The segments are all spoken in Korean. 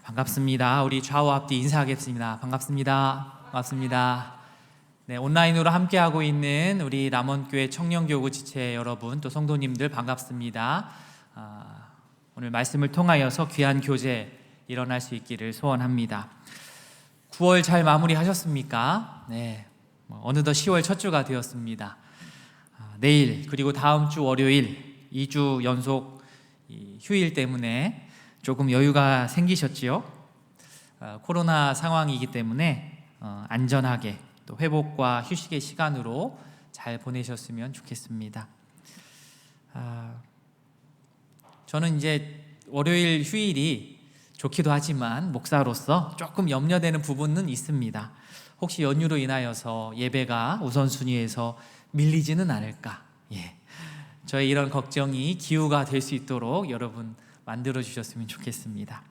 반갑습니다. 우리 좌우 앞뒤 인사하겠습니다. 반갑습니다. 반갑습니다. 네, 온라인으로 함께하고 있는 우리 남원교회 청년교구 지체 여러분, 또 성도님들 반갑습니다. 오늘 말씀을 통하여서 귀한 교제 일어날 수 있기를 소원합니다. 9월 잘 마무리하셨습니까? 네, 어느덧 10월 첫 주가 되었습니다. 내일 그리고 다음 주 월요일 2주 연속 휴일 때문에 조금 여유가 생기셨지요? 코로나 상황이기 때문에 안전하게 또 회복과 휴식의 시간으로 잘 보내셨으면 좋겠습니다. 저는 이제 월요일 휴일이 좋기도 하지만 목사로서 조금 염려되는 부분은 있습니다. 혹시 연휴로 인하여서 예배가 우선순위에서 밀리지는 않을까? 저의 이런 걱정이 기후가 될 수 있도록 여러분 만들어 주셨으면 좋겠습니다.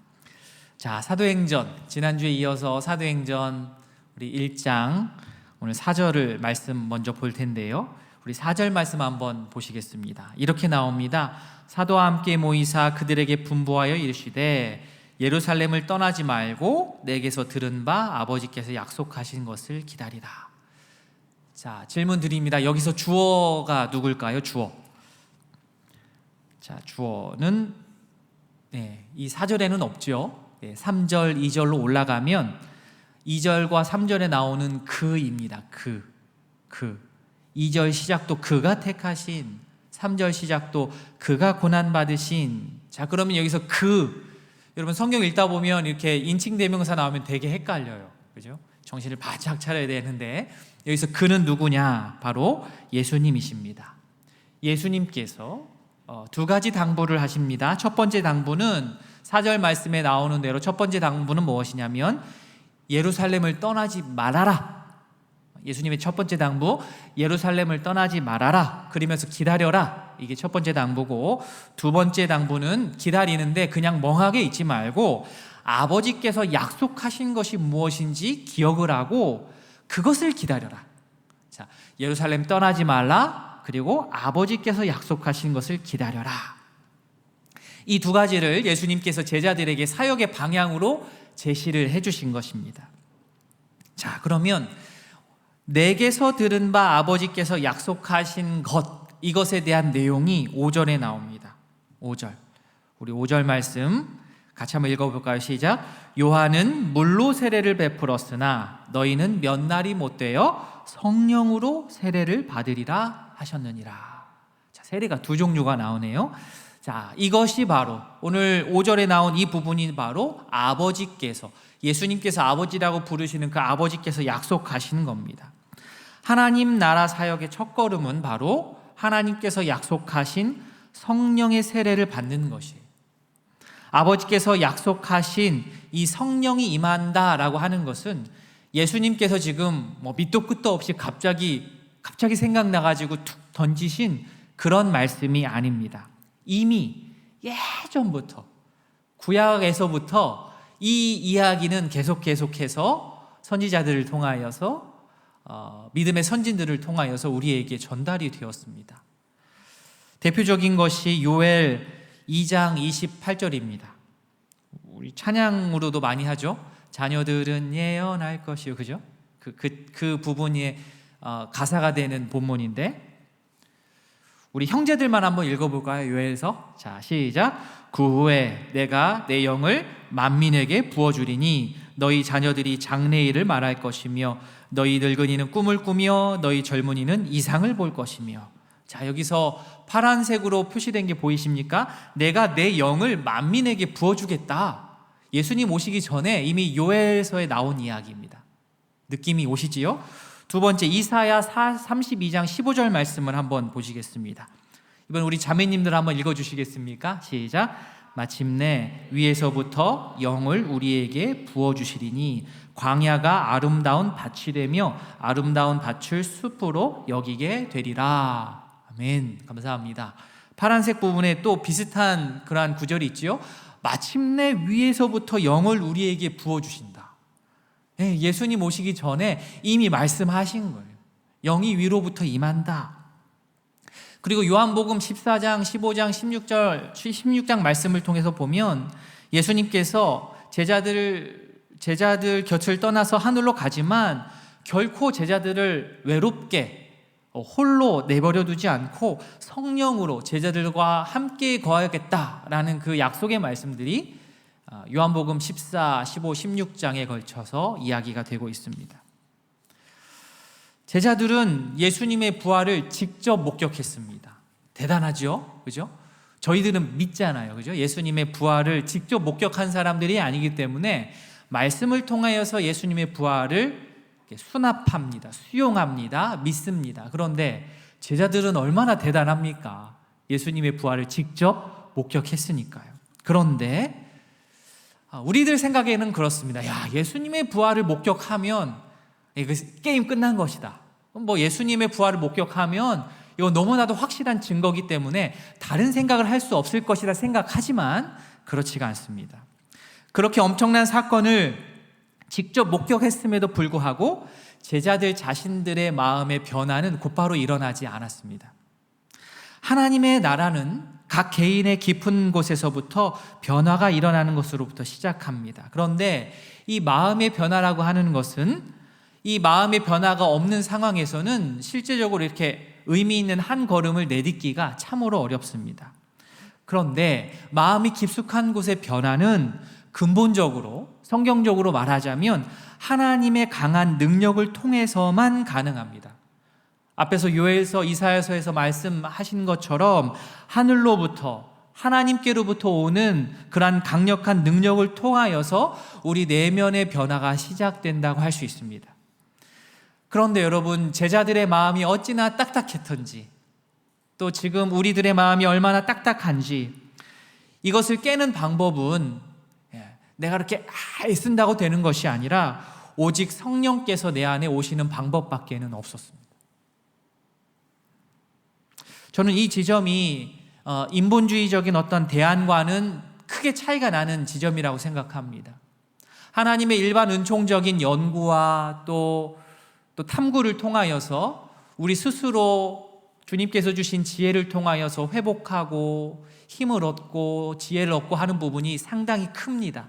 자, 사도행전, 지난주에 이어서 사도행전 우리 1장 오늘 4절을 말씀 먼저 볼 텐데요, 우리 4절 말씀 한번 보시겠습니다. 이렇게 나옵니다. 사도와 함께 모이사 그들에게 분부하여 이르시되 예루살렘을 떠나지 말고 내게서 들은 바 아버지께서 약속하신 것을 기다리라. 자, 질문 드립니다. 여기서 주어가 누굴까요? 주어. 자, 주어는 이 4절에는 없죠. 3절, 2절로 올라가면 2절과 3절에 나오는 그입니다. 그 2절 시작도 그가 택하신, 3절 시작도 그가 고난받으신. 자, 그러면 여기서 여러분 성경 읽다 보면 이렇게 인칭대명사 나오면 되게 헷갈려요. 그죠? 정신을 바짝 차려야 되는데 여기서 그는 누구냐? 바로 예수님이십니다. 예수님께서 두 가지 당부를 하십니다. 첫 번째 당부는 4절 말씀에 나오는 대로 첫 번째 당부는 무엇이냐면 예루살렘을 떠나지 말아라. 예수님의 첫 번째 당부, 예루살렘을 떠나지 말아라. 그러면서 기다려라. 이게 첫 번째 당부고, 두 번째 당부는 기다리는데 그냥 멍하게 있지 말고 아버지께서 약속하신 것이 무엇인지 기억을 하고 그것을 기다려라. 자, 예루살렘 떠나지 말라. 그리고 아버지께서 약속하신 것을 기다려라. 이 두 가지를 예수님께서 제자들에게 사역의 방향으로 제시를 해주신 것입니다. 자, 그러면 내게서 들은 바 아버지께서 약속하신 것, 이것에 대한 내용이 5절에 나옵니다. 5절. 우리 5절 말씀 같이 한번 읽어볼까요? 시작. 요한은 물로 세례를 베풀었으나 너희는 몇 날이 못 되어 성령으로 세례를 받으리라 하셨느니라. 자, 세례가 두 종류가 나오네요. 자, 이것이 바로 오늘 5절에 나온 이 부분이 바로 아버지께서, 예수님께서 아버지라고 부르시는 그 아버지께서 약속하시는 겁니다. 하나님 나라 사역의 첫걸음은 바로 하나님께서 약속하신 성령의 세례를 받는 것이에요. 아버지께서 약속하신 이 성령이 임한다라고 하는 것은 예수님께서 지금 밑도 끝도 없이 갑자기 생각나가지고 툭 던지신 그런 말씀이 아닙니다. 이미 예전부터 구약에서부터 이 이야기는 계속해서 선지자들을 통하여서 믿음의 선진들을 통하여서 우리에게 전달이 되었습니다. 대표적인 것이 요엘 2장 28절입니다. 우리 찬양으로도 많이 하죠. 자녀들은 예언할 것이요, 그죠? 그 부분이 가사가 되는 본문인데 우리 형제들만 한번 읽어볼까요? 요엘서. 자, 시작. 그 후에 내가 내 영을 만민에게 부어주리니 너희 자녀들이 장래일을 말할 것이며 너희 늙은이는 꿈을 꾸며 너희 젊은이는 이상을 볼 것이며. 자, 여기서 파란색으로 표시된 게 보이십니까? 내가 내 영을 만민에게 부어주겠다. 예수님 오시기 전에 이미 요엘서에 나온 이야기입니다. 느낌이 오시지요? 두 번째, 이사야 32장 15절 말씀을 한번 보시겠습니다. 이번 우리 자매님들 한번 읽어주시겠습니까? 시작. 마침내 위에서부터 영을 우리에게 부어주시리니 광야가 아름다운 밭이 되며 아름다운 밭을 숲으로 여기게 되리라. 아멘. 감사합니다. 파란색 부분에 또 비슷한 그러한 구절이 있지요. 마침내 위에서부터 영을 우리에게 부어주신다. 예수님 오시기 전에 이미 말씀하신 거예요. 영이 위로부터 임한다. 그리고 요한복음 14장, 15장, 16장 말씀을 통해서 보면 예수님께서 제자들 곁을 떠나서 하늘로 가지만 결코 제자들을 외롭게 홀로 내버려 두지 않고 성령으로 제자들과 함께 거하겠다라는 그 약속의 말씀들이 요한복음 14, 15, 16장에 걸쳐서 이야기가 되고 있습니다. 제자들은 예수님의 부활을 직접 목격했습니다. 대단하죠? 그죠? 저희들은 믿잖아요. 그죠? 예수님의 부활을 직접 목격한 사람들이 아니기 때문에 말씀을 통하여서 예수님의 부활을 수납합니다. 수용합니다. 믿습니다. 그런데 제자들은 얼마나 대단합니까? 예수님의 부활을 직접 목격했으니까요. 그런데 우리들 생각에는 그렇습니다. 야, 예수님의 부활을 목격하면 게임 끝난 것이다. 뭐 예수님의 부활을 목격하면 이거 너무나도 확실한 증거이기 때문에 다른 생각을 할 수 없을 것이라 생각하지만 그렇지가 않습니다. 그렇게 엄청난 사건을 직접 목격했음에도 불구하고 제자들 자신들의 마음의 변화는 곧바로 일어나지 않았습니다. 하나님의 나라는 각 개인의 깊은 곳에서부터 변화가 일어나는 것으로부터 시작합니다. 그런데 이 마음의 변화라고 하는 것은 이 마음의 변화가 없는 상황에서는 실제적으로 이렇게 의미 있는 한 걸음을 내딛기가 참으로 어렵습니다. 그런데 마음이 깊숙한 곳의 변화는 근본적으로 성경적으로 말하자면 하나님의 강한 능력을 통해서만 가능합니다. 앞에서 요엘서, 이사야서에서 말씀하신 것처럼 하늘로부터 하나님께로부터 오는 그러한 강력한 능력을 통하여서 우리 내면의 변화가 시작된다고 할 수 있습니다. 그런데 여러분, 제자들의 마음이 어찌나 딱딱했던지, 또 지금 우리들의 마음이 얼마나 딱딱한지, 이것을 깨는 방법은 내가 그렇게 애쓴다고 되는 것이 아니라 오직 성령께서 내 안에 오시는 방법밖에는 없었습니다. 저는 이 지점이 인본주의적인 어떤 대안과는 크게 차이가 나는 지점이라고 생각합니다. 하나님의 일반 은총적인 연구와 또 탐구를 통하여서 우리 스스로 주님께서 주신 지혜를 통하여서 회복하고 힘을 얻고 지혜를 얻고 하는 부분이 상당히 큽니다.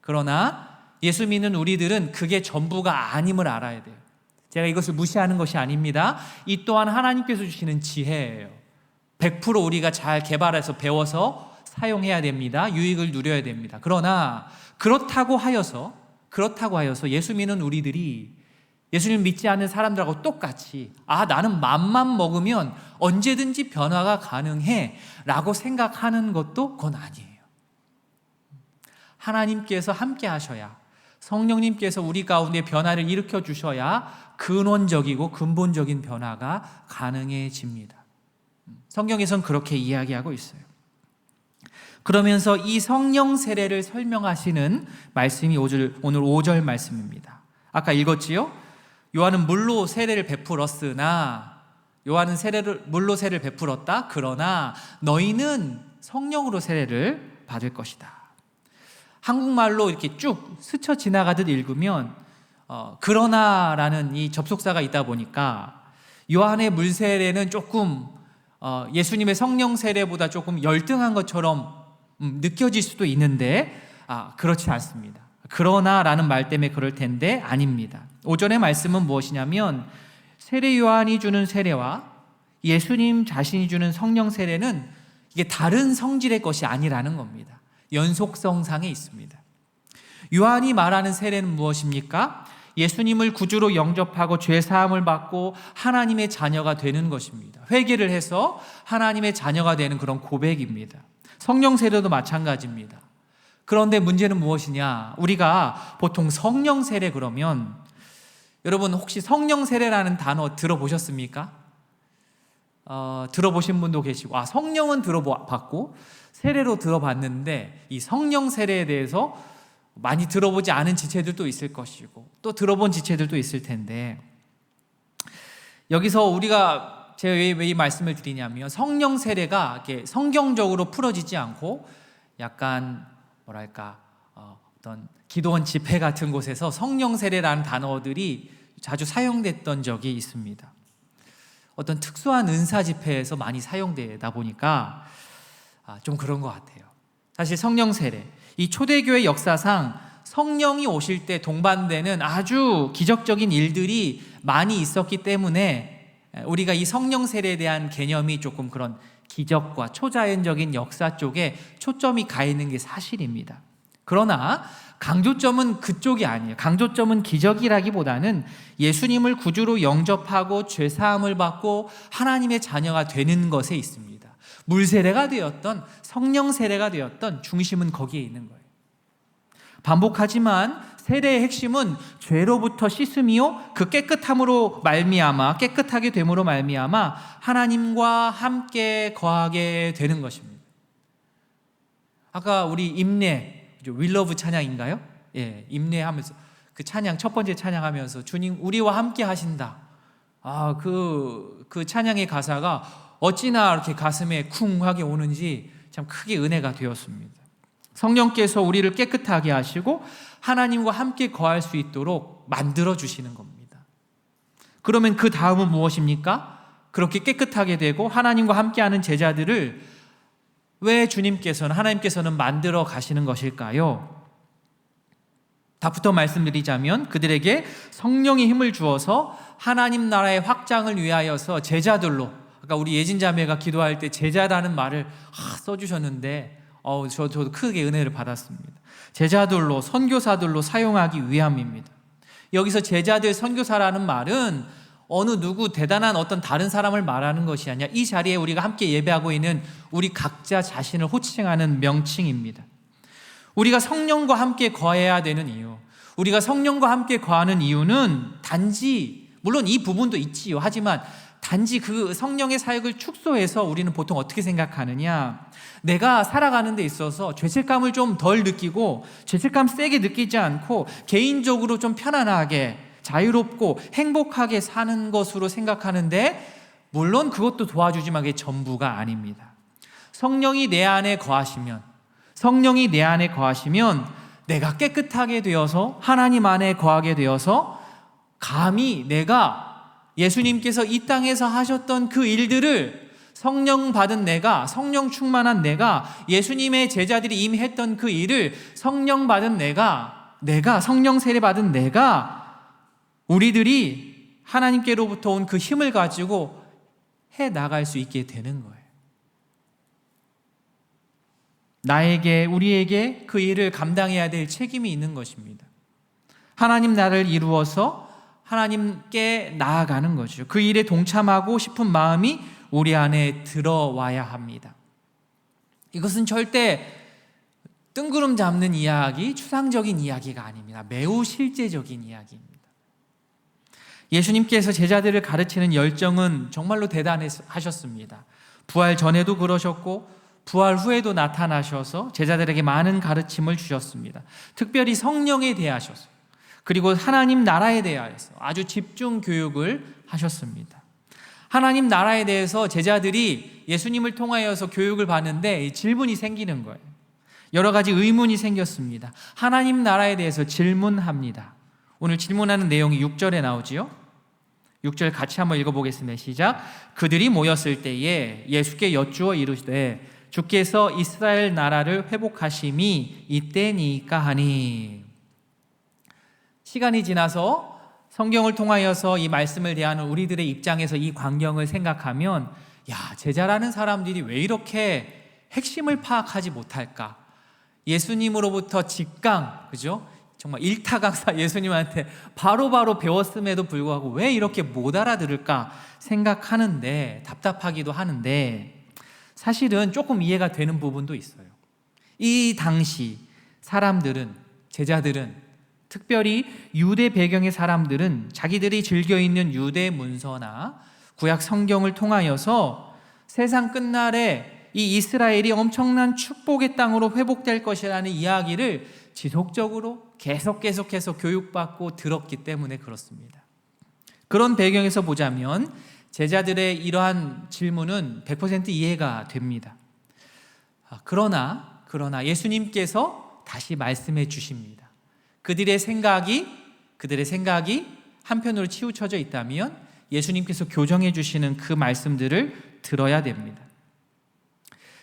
그러나 예수 믿는 우리들은 그게 전부가 아님을 알아야 돼요. 제가 이것을 무시하는 것이 아닙니다. 이 또한 하나님께서 주시는 지혜예요. 100% 우리가 잘 개발해서 배워서 사용해야 됩니다. 유익을 누려야 됩니다. 그러나 그렇다고 하여서 예수 믿는 우리들이 예수님 믿지 않는 사람들하고 똑같이 나는 맘만 먹으면 언제든지 변화가 가능해 라고 생각하는 것도 그건 아니에요. 하나님께서 함께 하셔야, 성령님께서 우리 가운데 변화를 일으켜 주셔야 근원적이고 근본적인 변화가 가능해집니다. 성경에선 그렇게 이야기하고 있어요. 그러면서 이 성령 세례를 설명하시는 말씀이 오늘 5절 말씀입니다. 아까 읽었지요? 요한은 물로 세례를 베풀었으나, 요한은 물로 세례를 베풀었다. 그러나 너희는 성령으로 세례를 받을 것이다. 한국말로 이렇게 쭉 스쳐 지나가듯 읽으면 그러나라는 이 접속사가 있다 보니까 요한의 물 세례는 조금 예수님의 성령 세례보다 조금 열등한 것처럼 느껴질 수도 있는데 그렇지 않습니다. 그러나라는 말 때문에 그럴 텐데 아닙니다. 5절의 말씀은 무엇이냐면 세례 요한이 주는 세례와 예수님 자신이 주는 성령 세례는 이게 다른 성질의 것이 아니라는 겁니다. 연속성상에 있습니다. 요한이 말하는 세례는 무엇입니까? 예수님을 구주로 영접하고 죄 사함을 받고 하나님의 자녀가 되는 것입니다. 회개를 해서 하나님의 자녀가 되는 그런 고백입니다. 성령 세례도 마찬가지입니다. 그런데 문제는 무엇이냐? 우리가 보통 성령 세례 그러면, 여러분 혹시 성령 세례라는 단어 들어보셨습니까? 들어보신 분도 계시고, 성령은 들어봤고 세례로 들어봤는데 이 성령 세례에 대해서 많이 들어보지 않은 지체들도 있을 것이고 또 들어본 지체들도 있을 텐데, 여기서 우리가 제가 왜 이 말씀을 드리냐면, 성령 세례가 이렇게 성경적으로 풀어지지 않고 약간 어떤 기도원 집회 같은 곳에서 성령 세례라는 단어들이 자주 사용됐던 적이 있습니다. 어떤 특수한 은사 집회에서 많이 사용되다 보니까 좀 그런 것 같아요. 사실 성령 세례, 이 초대교회 역사상 성령이 오실 때 동반되는 아주 기적적인 일들이 많이 있었기 때문에 우리가 이 성령 세례에 대한 개념이 조금 그런 기적과 초자연적인 역사 쪽에 초점이 가 있는 게 사실입니다. 그러나 강조점은 그쪽이 아니에요. 강조점은 기적이라기보다는 예수님을 구주로 영접하고 죄사함을 받고 하나님의 자녀가 되는 것에 있습니다. 물 세례가 되었던 성령 세례가 되었던 중심은 거기에 있는 거예요. 반복하지만 세례의 핵심은 죄로부터 씻음이요 그 깨끗함으로 말미암아 깨끗하게 됨으로 말미암아 하나님과 함께 거하게 되는 것입니다. 아까 우리 임례 윌러브 찬양인가요? 예, 임례하면서 그 찬양 첫 번째 찬양하면서 주님 우리와 함께 하신다. 그 찬양의 가사가 어찌나 이렇게 가슴에 쿵하게 오는지 참 크게 은혜가 되었습니다. 성령께서 우리를 깨끗하게 하시고 하나님과 함께 거할 수 있도록 만들어 주시는 겁니다. 그러면 그 다음은 무엇입니까? 그렇게 깨끗하게 되고 하나님과 함께하는 제자들을 왜 하나님께서는 만들어 가시는 것일까요? 답부터 말씀드리자면 그들에게 성령의 힘을 주어서 하나님 나라의 확장을 위하여서 제자들로, 아까 우리 예진자매가 기도할 때 제자라는 말을 써주셨는데 저도 크게 은혜를 받았습니다. 제자들로, 선교사들로 사용하기 위함입니다. 여기서 제자들, 선교사라는 말은 어느 누구 대단한 어떤 다른 사람을 말하는 것이 아니라 이 자리에 우리가 함께 예배하고 있는 우리 각자 자신을 호칭하는 명칭입니다. 우리가 성령과 함께 거해야 되는 이유, 우리가 성령과 함께 거하는 이유는 단지, 물론 이 부분도 있지요. 하지만 단지 그 성령의 사역을 축소해서 우리는 보통 어떻게 생각하느냐, 내가 살아가는 데 있어서 죄책감을 좀 덜 느끼고 죄책감 세게 느끼지 않고 개인적으로 좀 편안하게 자유롭고 행복하게 사는 것으로 생각하는데, 물론 그것도 도와주지만 그게 전부가 아닙니다. 성령이 내 안에 거하시면 내가 깨끗하게 되어서 하나님 안에 거하게 되어서 감히 내가 예수님께서 이 땅에서 하셨던 그 일들을 성령 받은 내가, 성령 충만한 내가, 예수님의 제자들이 이미 했던 그 일을 성령 받은 내가 성령 세례 받은 내가, 우리들이 하나님께로부터 온 그 힘을 가지고 해 나갈 수 있게 되는 거예요. 우리에게 그 일을 감당해야 될 책임이 있는 것입니다. 하나님 나라를 이루어서 하나님께 나아가는 거죠. 그 일에 동참하고 싶은 마음이 우리 안에 들어와야 합니다. 이것은 절대 뜬구름 잡는 이야기, 추상적인 이야기가 아닙니다. 매우 실제적인 이야기입니다. 예수님께서 제자들을 가르치는 열정은 정말로 대단하셨습니다. 부활 전에도 그러셨고 부활 후에도 나타나셔서 제자들에게 많은 가르침을 주셨습니다. 특별히 성령에 대하셔서, 그리고 하나님 나라에 대하여서 아주 집중 교육을 하셨습니다. 하나님 나라에 대해서 제자들이 예수님을 통하여서 교육을 받는데 질문이 생기는 거예요. 여러 가지 의문이 생겼습니다. 하나님 나라에 대해서 질문합니다. 오늘 질문하는 내용이 6절에 나오지요. 6절 같이 한번 읽어보겠습니다. 시작. 그들이 모였을 때에 예수께 여쭈어 이르시되 주께서 이스라엘 나라를 회복하심이 이때니까 하니. 시간이 지나서 성경을 통하여서 이 말씀을 대하는 우리들의 입장에서 이 광경을 생각하면, 제자라는 사람들이 왜 이렇게 핵심을 파악하지 못할까? 예수님으로부터 직강, 그죠? 정말 일타강사 예수님한테 바로바로 배웠음에도 불구하고 왜 이렇게 못 알아들을까 생각하는데, 답답하기도 하는데, 사실은 조금 이해가 되는 부분도 있어요. 이 당시 사람들은, 제자들은, 특별히 유대 배경의 사람들은 자기들이 즐겨 있는 유대 문서나 구약 성경을 통하여서 세상 끝날에 이 이스라엘이 엄청난 축복의 땅으로 회복될 것이라는 이야기를 지속적으로 계속해서 교육받고 들었기 때문에 그렇습니다. 그런 배경에서 보자면 제자들의 이러한 질문은 100% 이해가 됩니다. 그러나 예수님께서 다시 말씀해 주십니다. 그들의 생각이 한편으로 치우쳐져 있다면 예수님께서 교정해 주시는 그 말씀들을 들어야 됩니다.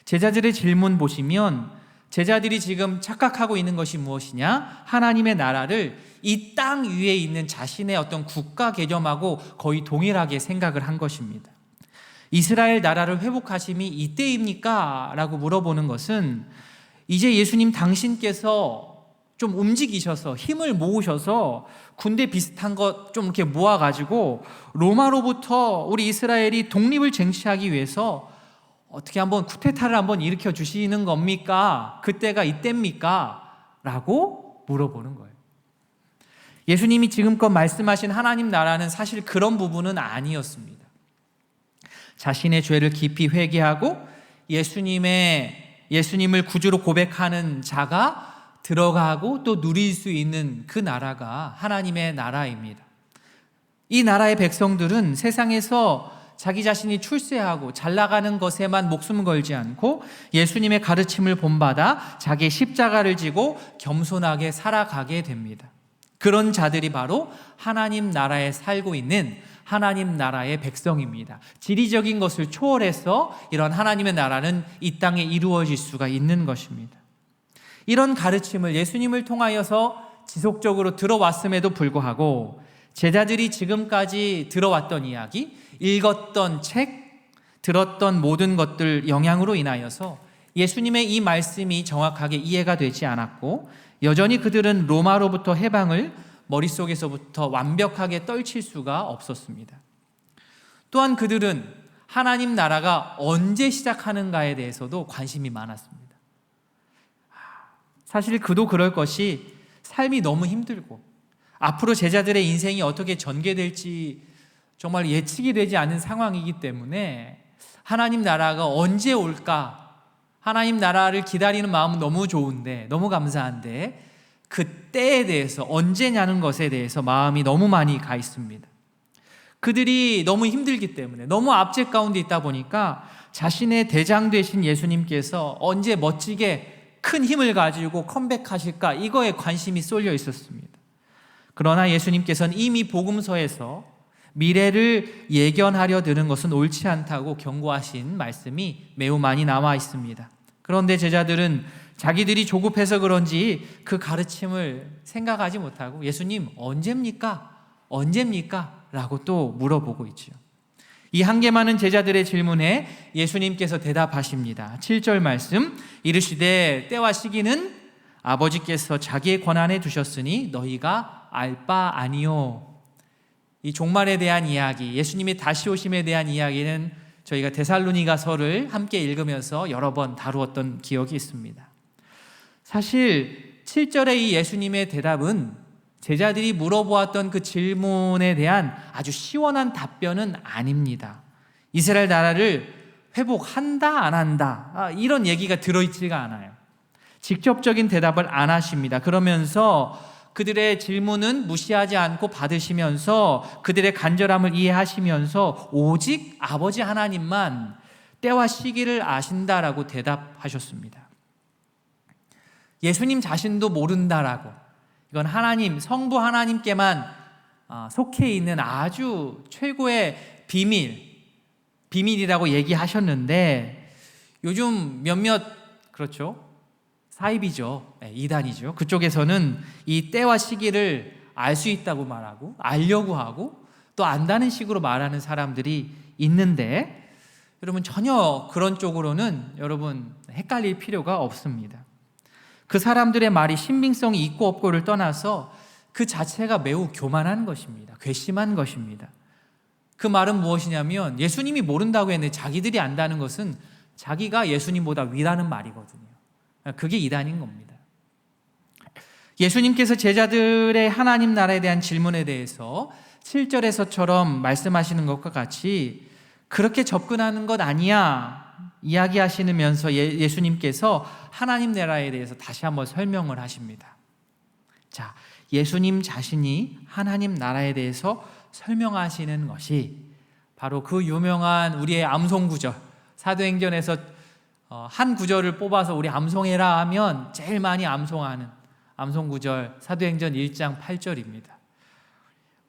제자들의 질문 보시면 제자들이 지금 착각하고 있는 것이 무엇이냐? 하나님의 나라를 이 땅 위에 있는 자신의 어떤 국가 개념하고 거의 동일하게 생각을 한 것입니다. 이스라엘 나라를 회복하심이 이때입니까? 라고 물어보는 것은 이제 예수님 당신께서 좀 움직이셔서 힘을 모으셔서 군대 비슷한 것 좀 이렇게 모아가지고 로마로부터 우리 이스라엘이 독립을 쟁취하기 위해서 어떻게 한번 쿠데타를 한번 일으켜 주시는 겁니까? 그때가 이때입니까? 라고 물어보는 거예요. 예수님이 지금껏 말씀하신 하나님 나라는 사실 그런 부분은 아니었습니다. 자신의 죄를 깊이 회개하고 예수님을 구주로 고백하는 자가 들어가고 또 누릴 수 있는 그 나라가 하나님의 나라입니다. 이 나라의 백성들은 세상에서 자기 자신이 출세하고 잘 나가는 것에만 목숨 걸지 않고 예수님의 가르침을 본받아 자기의 십자가를 지고 겸손하게 살아가게 됩니다. 그런 자들이 바로 하나님 나라에 살고 있는 하나님 나라의 백성입니다. 지리적인 것을 초월해서 이런 하나님의 나라는 이 땅에 이루어질 수가 있는 것입니다. 이런 가르침을 예수님을 통하여서 지속적으로 들어왔음에도 불구하고 제자들이 지금까지 들어왔던 이야기, 읽었던 책, 들었던 모든 것들 영향으로 인하여서 예수님의 이 말씀이 정확하게 이해가 되지 않았고 여전히 그들은 로마로부터 해방을 머릿속에서부터 완벽하게 떨칠 수가 없었습니다. 또한 그들은 하나님 나라가 언제 시작하는가에 대해서도 관심이 많았습니다. 사실 그도 그럴 것이 삶이 너무 힘들고 앞으로 제자들의 인생이 어떻게 전개될지 정말 예측이 되지 않은 상황이기 때문에 하나님 나라가 언제 올까? 하나님 나라를 기다리는 마음은 너무 좋은데, 너무 감사한데 그 때에 대해서, 언제냐는 것에 대해서 마음이 너무 많이 가 있습니다. 그들이 너무 힘들기 때문에, 너무 압제 가운데 있다 보니까 자신의 대장 되신 예수님께서 언제 멋지게 큰 힘을 가지고 컴백하실까, 이거에 관심이 쏠려 있었습니다. 그러나 예수님께서는 이미 복음서에서 미래를 예견하려 드는 것은 옳지 않다고 경고하신 말씀이 매우 많이 나와 있습니다. 그런데 제자들은 자기들이 조급해서 그런지 그 가르침을 생각하지 못하고 예수님 언제입니까? 언제입니까? 라고 또 물어보고 있죠. 이 한계 많은 제자들의 질문에 예수님께서 대답하십니다. 7절 말씀, 이르시되 때와 시기는 아버지께서 자기의 권한에 두셨으니 너희가 알 바 아니요. 이 종말에 대한 이야기, 예수님이 다시 오심에 대한 이야기는 저희가 데살로니가서를 함께 읽으면서 여러 번 다루었던 기억이 있습니다. 사실 7절의 이 예수님의 대답은 제자들이 물어보았던 그 질문에 대한 아주 시원한 답변은 아닙니다. 이스라엘 나라를 회복한다 안 한다 이런 얘기가 들어있지가 않아요. 직접적인 대답을 안 하십니다. 그러면서 그들의 질문은 무시하지 않고 받으시면서 그들의 간절함을 이해하시면서 오직 아버지 하나님만 때와 시기를 아신다라고 대답하셨습니다. 예수님 자신도 모른다라고, 이건 하나님, 성부 하나님께만 속해 있는 아주 최고의 비밀이라고 얘기하셨는데 요즘 몇몇 그렇죠? 사입이죠. 이단이죠. 그쪽에서는 이 때와 시기를 알 수 있다고 말하고 알려고 하고 또 안다는 식으로 말하는 사람들이 있는데 여러분 전혀 그런 쪽으로는 여러분 헷갈릴 필요가 없습니다. 그 사람들의 말이 신빙성이 있고 없고를 떠나서 그 자체가 매우 교만한 것입니다. 괘씸한 것입니다. 그 말은 무엇이냐면 예수님이 모른다고 했는데 자기들이 안다는 것은 자기가 예수님보다 위라는 말이거든요. 그게 이단인 겁니다. 예수님께서 제자들의 하나님 나라에 대한 질문에 대해서 7절에서처럼 말씀하시는 것과 같이 그렇게 접근하는 것 아니야 이야기하시면서 예수님께서 하나님 나라에 대해서 다시 한번 설명을 하십니다. 자, 예수님 자신이 하나님 나라에 대해서 설명하시는 것이 바로 그 유명한 우리의 암송구절, 사도행전에서 한 구절을 뽑아서 우리 암송해라 하면 제일 많이 암송하는 암송구절 사도행전 1장 8절입니다.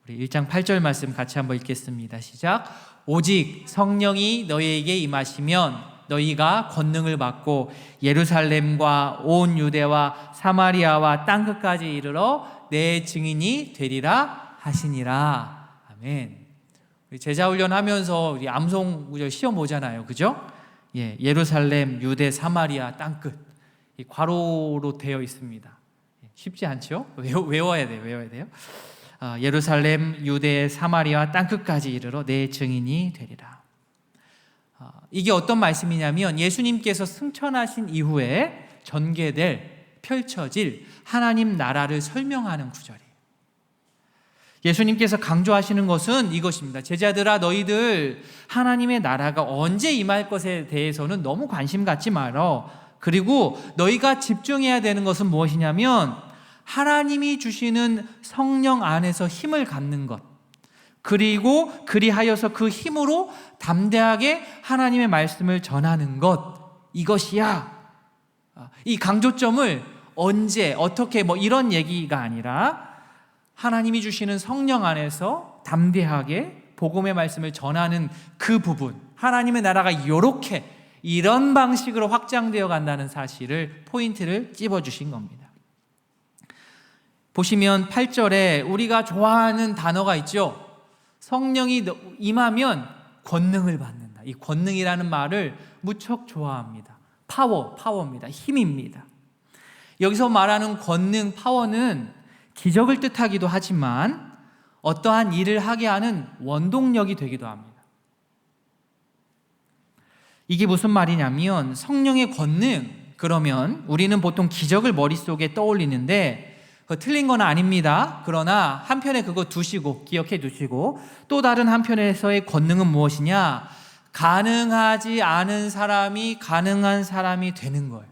우리 1장 8절 말씀 같이 한번 읽겠습니다. 시작. 오직 성령이 너희에게 임하시면 너희가 권능을 받고 예루살렘과 온 유대와 사마리아와 땅끝까지 이르러 내 증인이 되리라 하시니라. 아멘. 우리 제자훈련 하면서 우리 암송 구절 시험 보잖아요. 그죠? 예, 예루살렘, 유대, 사마리아, 땅끝. 이 괄호로 되어 있습니다. 쉽지 않죠? 외워야 돼요. 예루살렘, 유대, 사마리아, 땅끝까지 이르러 내 증인이 되리라. 이게 어떤 말씀이냐면 예수님께서 승천하신 이후에 전개될, 펼쳐질 하나님 나라를 설명하는 구절이에요. 예수님께서 강조하시는 것은 이것입니다. 제자들아, 너희들 하나님의 나라가 언제 임할 것에 대해서는 너무 관심 갖지 말어. 그리고 너희가 집중해야 되는 것은 무엇이냐면 하나님이 주시는 성령 안에서 힘을 갖는 것, 그리고 그리하여서 그 힘으로 담대하게 하나님의 말씀을 전하는 것, 이것이야. 이 강조점을 언제, 어떻게 이런 얘기가 아니라 하나님이 주시는 성령 안에서 담대하게 복음의 말씀을 전하는 그 부분, 하나님의 나라가 이런 방식으로 확장되어 간다는 사실을, 포인트를 찝어주신 겁니다. 보시면 8절에 우리가 좋아하는 단어가 있죠. 성령이 임하면 권능을 받는다. 이 권능이라는 말을 무척 좋아합니다. 파워입니다. 힘입니다. 여기서 말하는 권능, 파워는 기적을 뜻하기도 하지만 어떠한 일을 하게 하는 원동력이 되기도 합니다. 이게 무슨 말이냐면 성령의 권능, 그러면 우리는 보통 기적을 머릿속에 떠올리는데 그거 틀린 건 아닙니다. 그러나 한편에 그거 두시고, 기억해 두시고, 또 다른 한편에서의 권능은 무엇이냐? 가능하지 않은 사람이 가능한 사람이 되는 거예요.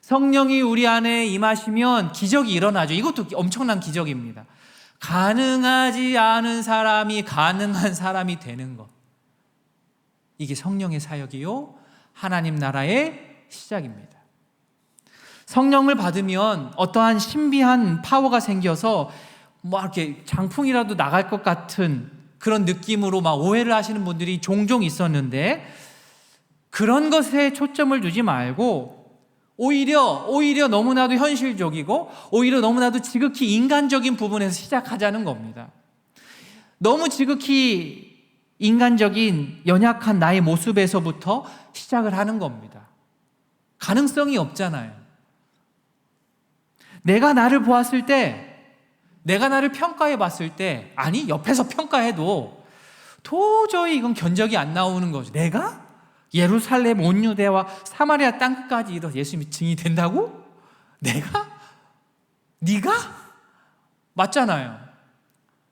성령이 우리 안에 임하시면 기적이 일어나죠. 이것도 엄청난 기적입니다. 가능하지 않은 사람이 가능한 사람이 되는 것. 이게 성령의 사역이요, 하나님 나라의 시작입니다. 성령을 받으면 어떠한 신비한 파워가 생겨서 이렇게 장풍이라도 나갈 것 같은 그런 느낌으로 오해를 하시는 분들이 종종 있었는데, 그런 것에 초점을 두지 말고 오히려 너무나도 현실적이고 오히려 너무나도 지극히 인간적인 부분에서 시작하자는 겁니다. 너무 지극히 인간적인 연약한 나의 모습에서부터 시작을 하는 겁니다. 가능성이 없잖아요. 내가 나를 보았을 때, 내가 나를 평가해 봤을 때, 아니 옆에서 평가해도 도저히 이건 견적이 안 나오는 거죠. 내가? 예루살렘 온 유대와 사마리아 땅끝까지 이뤄 예수님이 증인이 된다고? 내가? 네가? 맞잖아요.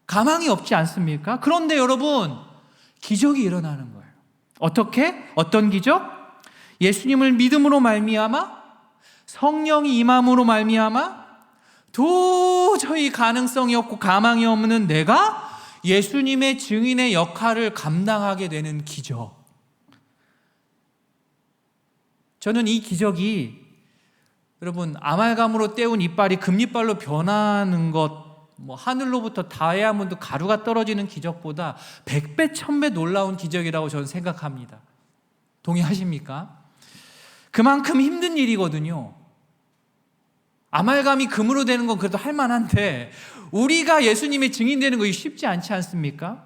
가망이 없지 않습니까? 그런데 여러분, 기적이 일어나는 거예요. 어떻게? 어떤 기적? 예수님을 믿음으로 말미암아, 성령이 임함으로 말미암아 도저히 가능성이 없고 가망이 없는 내가 예수님의 증인의 역할을 감당하게 되는 기적. 저는 이 기적이, 여러분, 아말감으로 떼운 이빨이 금이빨로 변하는 것, 하늘로부터 다이아몬드 가루가 떨어지는 기적보다 100배, 1000배 놀라운 기적이라고 저는 생각합니다. 동의하십니까? 그만큼 힘든 일이거든요. 아말감이 금으로 되는 건 그래도 할만한데 우리가 예수님의 증인되는 거 쉽지 않지 않습니까?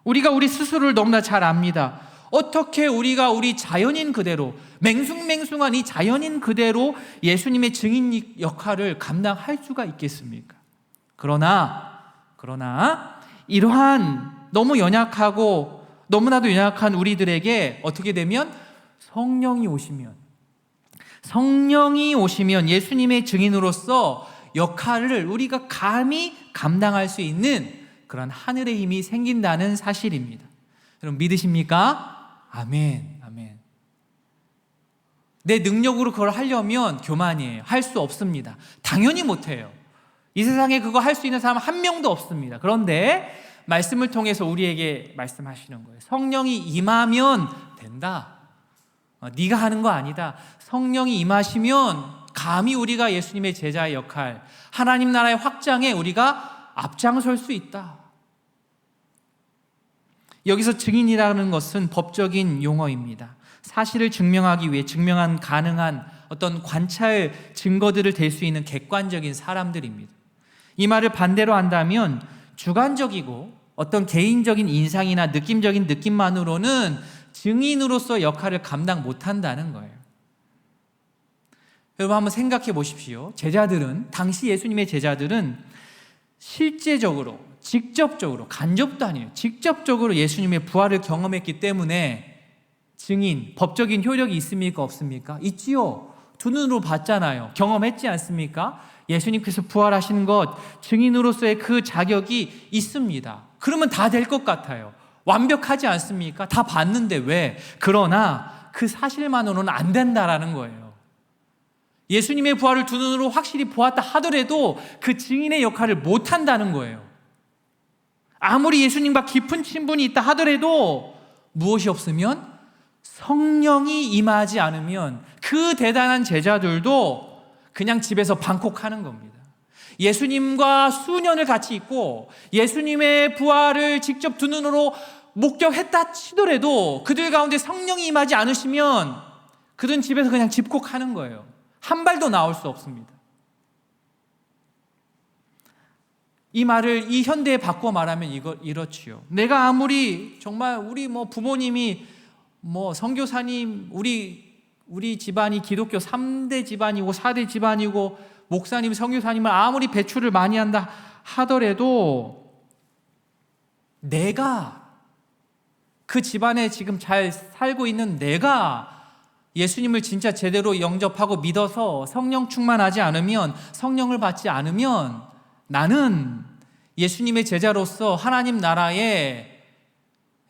우리가 우리 스스로를 너무나 잘 압니다. 어떻게 우리가 우리 자연인 그대로, 맹숭맹숭한 이 자연인 그대로 예수님의 증인 역할을 감당할 수가 있겠습니까? 그러나 이러한 너무 연약하고 너무나도 연약한 우리들에게 어떻게 되면 성령이 오시면 예수님의 증인으로서 역할을 우리가 감히 감당할 수 있는 그런 하늘의 힘이 생긴다는 사실입니다. 여러분 믿으십니까? 아멘. 내 능력으로 그걸 하려면 교만이에요. 할 수 없습니다. 당연히 못해요. 이 세상에 그거 할 수 있는 사람 한 명도 없습니다. 그런데 말씀을 통해서 우리에게 말씀하시는 거예요. 성령이 임하면 된다. 네가 하는 거 아니다. 성령이 임하시면 감히 우리가 예수님의 제자의 역할, 하나님 나라의 확장에 우리가 앞장설 수 있다. 여기서 증인이라는 것은 법적인 용어입니다. 사실을 증명하기 위해 증명한 가능한 어떤 관찰 증거들을 댈 수 있는 객관적인 사람들입니다. 이 말을 반대로 한다면 주관적이고 어떤 개인적인 인상이나 느낌적인 느낌만으로는 증인으로서 역할을 감당 못한다는 거예요. 여러분 한번 생각해 보십시오. 당시 예수님의 제자들은 실제적으로, 직접적으로, 간접도 아니에요. 직접적으로 예수님의 부활을 경험했기 때문에 증인, 법적인 효력이 있습니까? 없습니까? 있지요. 두 눈으로 봤잖아요. 경험했지 않습니까? 예수님께서 부활하시는 것, 증인으로서의 그 자격이 있습니다. 그러면 다 될 것 같아요. 완벽하지 않습니까? 다 봤는데 왜? 그러나 그 사실만으로는 안 된다라는 거예요. 예수님의 부활을 두 눈으로 확실히 보았다 하더라도 그 증인의 역할을 못 한다는 거예요. 아무리 예수님과 깊은 친분이 있다 하더라도 무엇이 없으면, 성령이 임하지 않으면 그 대단한 제자들도 그냥 집에서 방콕하는 겁니다. 예수님과 수년을 같이 있고 예수님의 부활을 직접 두 눈으로 목격했다 치더라도 그들 가운데 성령이 임하지 않으시면 그들은 집에서 그냥 집콕하는 거예요. 한 발도 나올 수 없습니다. 이 말을 이 현대에 바꿔 말하면 이렇지요. 내가 아무리 정말 우리 부모님이 선교사님, 우리 집안이 기독교 3대 집안이고 4대 집안이고 목사님, 선교사님을 아무리 배출을 많이 한다 하더라도 내가 그 집안에 지금 잘 살고 있는 내가 예수님을 진짜 제대로 영접하고 믿어서 성령 충만하지 않으면, 성령을 받지 않으면 나는 예수님의 제자로서 하나님 나라에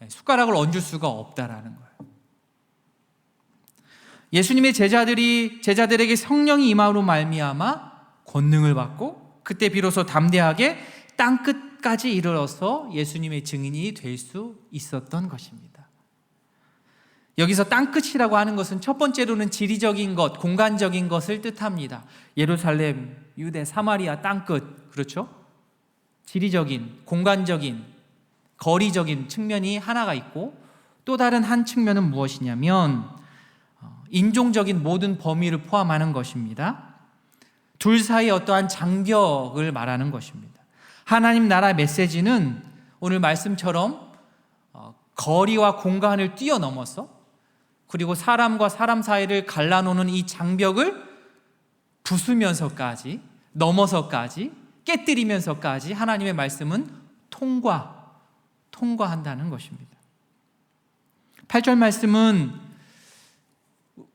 숟가락을 얹을 수가 없다라는 거예요. 예수님의 제자들에게 성령이 임함으로 말미암아 권능을 받고 그때 비로소 담대하게 땅끝까지 이르러서 예수님의 증인이 될 수 있었던 것입니다. 여기서 땅끝이라고 하는 것은 첫 번째로는 지리적인 것, 공간적인 것을 뜻합니다. 예루살렘, 유대, 사마리아 땅끝, 그렇죠? 지리적인, 공간적인, 거리적인 측면이 하나가 있고 또 다른 한 측면은 무엇이냐면 인종적인 모든 범위를 포함하는 것입니다. 둘 사이의 어떠한 장벽을 말하는 것입니다. 하나님 나라 메시지는 오늘 말씀처럼 거리와 공간을 뛰어넘어서 그리고 사람과 사람 사이를 갈라놓는 이 장벽을 부수면서까지, 넘어서까지, 깨뜨리면서까지 하나님의 말씀은 통과한다는 것입니다. 8절 말씀은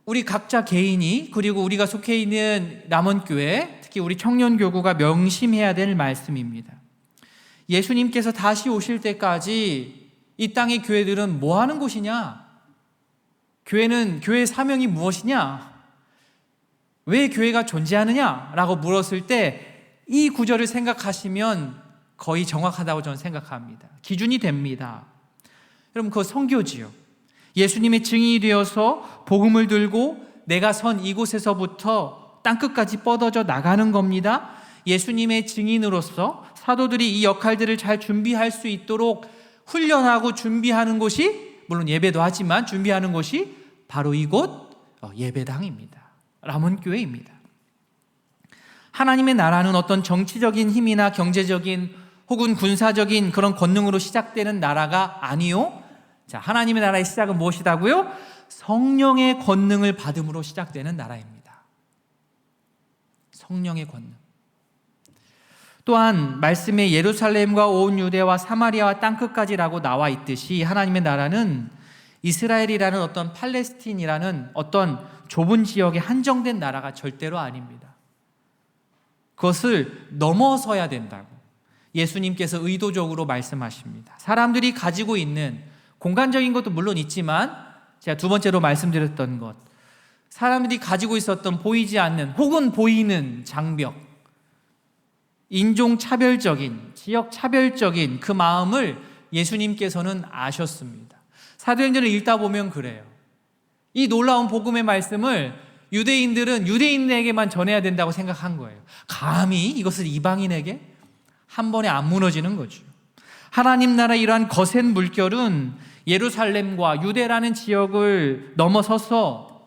우리 각자 개인이, 그리고 우리가 속해 있는 남원교회, 특히 우리 청년교구가 명심해야 될 말씀입니다. 예수님께서 다시 오실 때까지 이 땅의 교회들은 뭐 하는 곳이냐? 교회의 사명이 무엇이냐? 왜 교회가 존재하느냐? 라고 물었을 때 이 구절을 생각하시면 거의 정확하다고 저는 생각합니다. 기준이 됩니다. 여러분, 그거 선교지요. 예수님의 증인이 되어서 복음을 들고 내가 선 이곳에서부터 땅끝까지 뻗어져 나가는 겁니다. 예수님의 증인으로서 사도들이 이 역할들을 잘 준비할 수 있도록 훈련하고 준비하는 곳이, 물론 예배도 하지만 준비하는 곳이 바로 이곳 예배당입니다. 람원교회입니다. 하나님의 나라는 어떤 정치적인 힘이나 경제적인 혹은 군사적인 그런 권능으로 시작되는 나라가 아니요. 자, 하나님의 나라의 시작은 무엇이다고요? 성령의 권능을 받음으로 시작되는 나라입니다. 성령의 권능. 또한 말씀에 예루살렘과 온 유대와 사마리아와 땅끝까지라고 나와 있듯이 하나님의 나라는 이스라엘이라는 어떤 팔레스틴이라는 어떤 좁은 지역에 한정된 나라가 절대로 아닙니다. 그것을 넘어서야 된다고 예수님께서 의도적으로 말씀하십니다. 사람들이 가지고 있는 공간적인 것도 물론 있지만 제가 두 번째로 말씀드렸던 것, 사람들이 가지고 있었던 보이지 않는 혹은 보이는 장벽, 인종차별적인, 지역차별적인 그 마음을 예수님께서는 아셨습니다. 사도행전을 읽다 보면 그래요. 이 놀라운 복음의 말씀을 유대인들은 유대인에게만 전해야 된다고 생각한 거예요. 감히 이것을 이방인에게? 한 번에 안 무너지는 거죠. 하나님 나라의 이러한 거센 물결은 예루살렘과 유대라는 지역을 넘어서서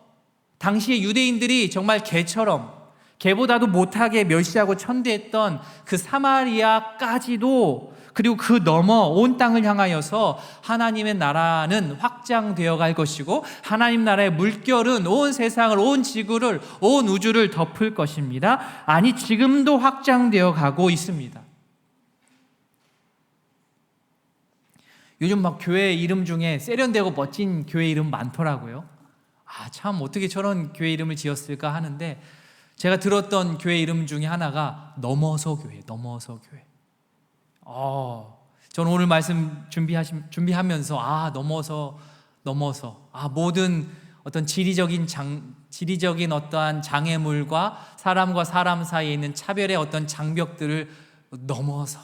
당시의 유대인들이 정말 개처럼, 개보다도 못하게 멸시하고 천대했던 그 사마리아까지도, 그리고 그 넘어 온 땅을 향하여서 하나님의 나라는 확장되어 갈 것이고, 하나님 나라의 물결은 온 세상을, 온 지구를, 온 우주를 덮을 것입니다. 아니, 지금도 확장되어 가고 있습니다. 요즘 막 교회 이름 중에 세련되고 멋진 교회 이름 많더라고요. 참 어떻게 저런 교회 이름을 지었을까 하는데, 제가 들었던 교회 이름 중에 하나가 넘어서 교회, 넘어서 교회. 저는 오늘 말씀 준비하면서 넘어서 모든 어떤 지리적인 어떠한 장애물과 사람과 사람 사이에 있는 차별의 어떤 장벽들을 넘어서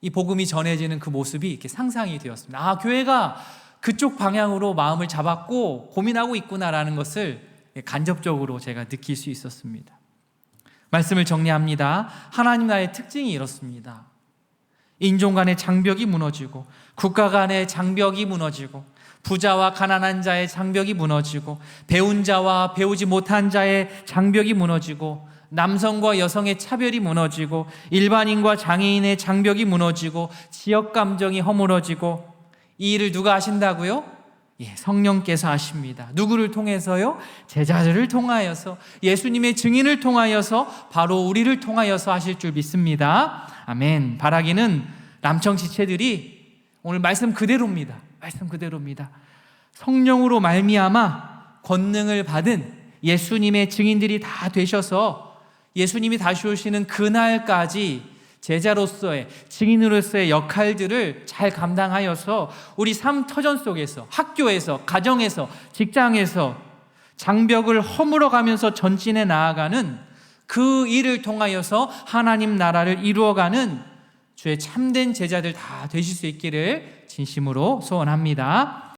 이 복음이 전해지는 그 모습이 이렇게 상상이 되었습니다. 교회가 그쪽 방향으로 마음을 잡았고 고민하고 있구나라는 것을 간접적으로 제가 느낄 수 있었습니다. 말씀을 정리합니다. 하나님 나라의 특징이 이렇습니다. 인종 간의 장벽이 무너지고, 국가 간의 장벽이 무너지고, 부자와 가난한 자의 장벽이 무너지고, 배운 자와 배우지 못한 자의 장벽이 무너지고, 남성과 여성의 차별이 무너지고, 일반인과 장애인의 장벽이 무너지고, 지역 감정이 허물어지고, 이 일을 누가 하신다고요? 성령께서 하십니다. 누구를 통해서요? 제자들을 통하여서, 예수님의 증인을 통하여서, 바로 우리를 통하여서 하실 줄 믿습니다. 아멘. 바라기는 남청 지체들이 오늘 말씀 그대로입니다. 말씀 그대로입니다. 성령으로 말미암아 권능을 받은 예수님의 증인들이 다 되셔서 예수님이 다시 오시는 그날까지 제자로서의, 증인으로서의 역할들을 잘 감당하여서 우리 삶 터전 속에서, 학교에서, 가정에서, 직장에서 장벽을 허물어가면서 전진해 나아가는 그 일을 통하여서 하나님 나라를 이루어가는 주의 참된 제자들 다 되실 수 있기를 진심으로 소원합니다.